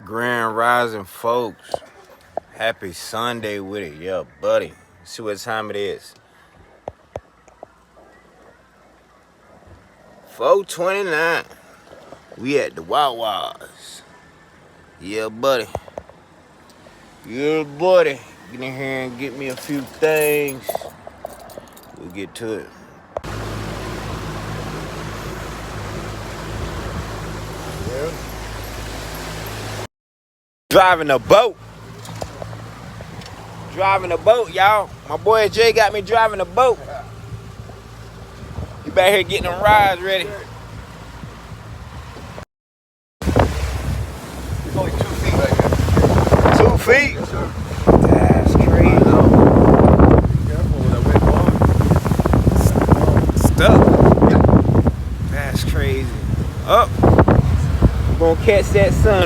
Grand Rising, folks. Happy Sunday with it, yeah, buddy. See what time it is. 4:29. We at the Wawas. Yeah, buddy. Yeah, buddy. Get in here and get me a few things. We'll get to it. Yeah. Driving a boat. Driving a boat, y'all. My boy Jay got me driving a boat. He back here getting them rides ready. It's only 2 feet right here. 2 feet? Yes, sir. That's crazy. Be careful with that Stuck. wind blowing. Yeah. That's crazy. Up. We're gonna catch that sun.